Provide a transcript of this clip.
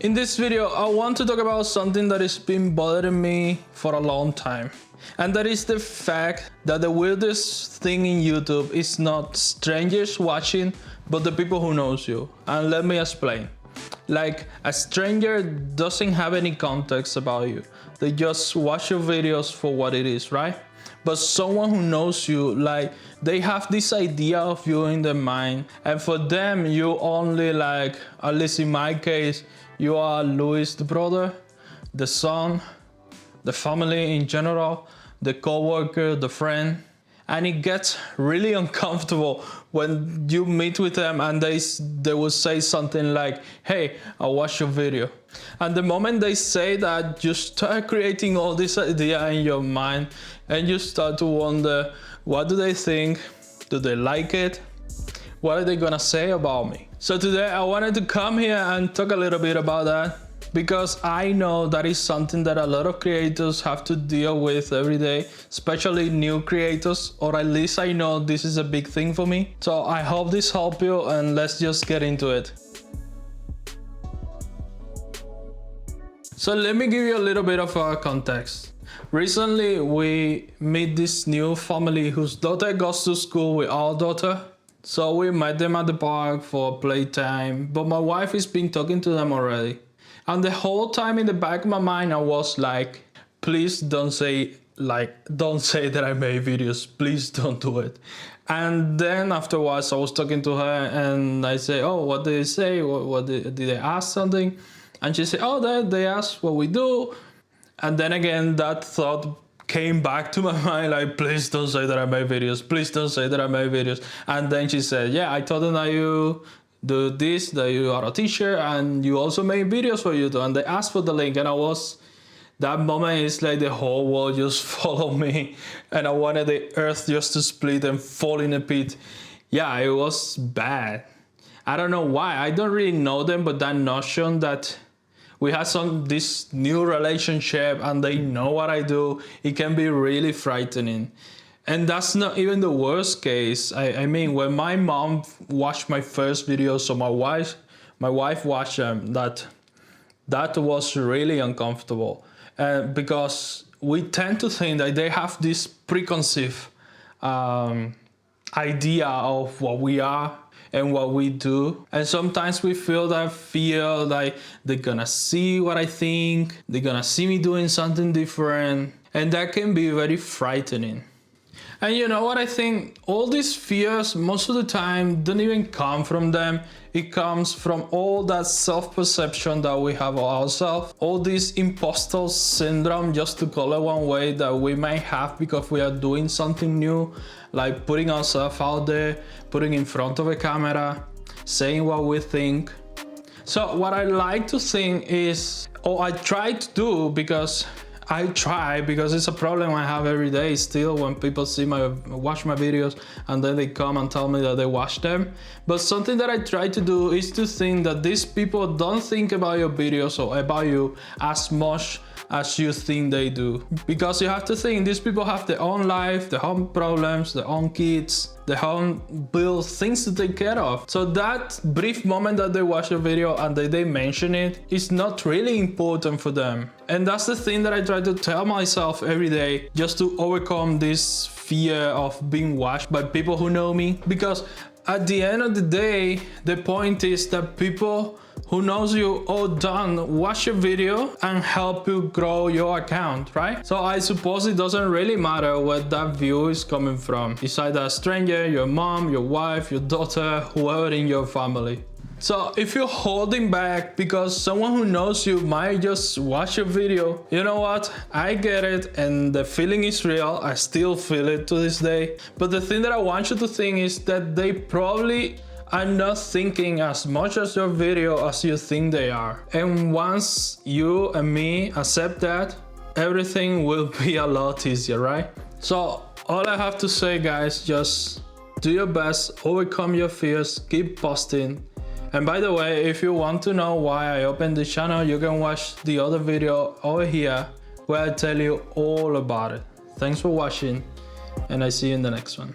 In this video, I want to talk about something that has been bothering me for a long time. And that is the fact that the weirdest thing in YouTube is not strangers watching, but the people who knows you. And let me explain. Like, a stranger doesn't have any context about you. They just watch your videos for what it is, right? But someone who knows you, like, they have this idea of you in their mind. And for them, you only, like, at least in my case, you are Louis, the brother, the son, the family in general, the co-worker, the friend. And it gets really uncomfortable when you meet with them and they will say something like, hey, I watched your video. And the moment they say that, you start creating all this idea in your mind and you start to wonder, what do they think? Do they like it? What are they gonna say about me? So today I wanted to come here and talk a little bit about that, because I know that is something that a lot of creators have to deal with every day, especially new creators, or at least I know this is a big thing for me. So I hope this helps you, and let's just get into it. So let me give you a little bit of context. Recently we meet this new family whose daughter goes to school with our daughter. So we met them at the park for playtime, but my wife has been talking to them already. And the whole time in the back of my mind, I was like, please don't say that I made videos, please don't do it. And then afterwards I was talking to her and I say, oh, what did they say? Did they ask something? And she said, oh, they asked what we do. And then again, that thought came back to my mind, like, please don't say that I made videos, please don't say that I made videos. And then she said, yeah, I told them that you do this, that you are a teacher and you also make videos for YouTube. And they asked for the link, and that moment is like the whole world just followed me and I wanted the earth just to split and fall in a pit. Yeah, it was bad. I don't know why. I don't really know them, but that notion that we had this new relationship and they know what I do, it can be really frightening. And that's not even the worst case. I mean, when my mom watched my first video, so my wife watched them, that was really uncomfortable. Because we tend to think that they have this preconceived idea of what we are and what we do. And sometimes we feel that fear, like they're gonna see what I think, they're gonna see me doing something different. And that can be very frightening. And you know what I think? All these fears, most of the time, don't even come from them. It comes from all that self-perception that we have of ourselves. All this imposter syndrome, just to call it one way, that we might have because we are doing something new, like putting ourselves out there, putting in front of a camera, saying what we think. So what I like to think is, or I try to do, because it's a problem I have every day still when people watch my videos and then they come and tell me that they watch them. But something that I try to do is to think that these people don't think about your videos or about you as much as you think they do. Because you have to think, these people have their own life, their own problems, their own kids, their own bills, things to take care of. So that brief moment that they watch a video and they mention it is not really important for them. And that's the thing that I try to tell myself every day, just to overcome this fear of being watched by people who know me. Because at the end of the day, the point is that people who knows you all done watch your video and help you grow your account, right? So I suppose it doesn't really matter where that view is coming from. It's either a stranger, your mom, your wife, your daughter, whoever in your family. So if you're holding back because someone who knows you might just watch your video, you know what? I get it, and the feeling is real. I still feel it to this day. But the thing that I want you to think is that they probably are not thinking as much as your video as you think they are. And once you and me accept that, everything will be a lot easier, right? So all I have to say, guys, just do your best, overcome your fears, keep posting. And by the way, if you want to know why I opened this channel, you can watch the other video over here where I tell you all about it. Thanks for watching, and I see you in the next one.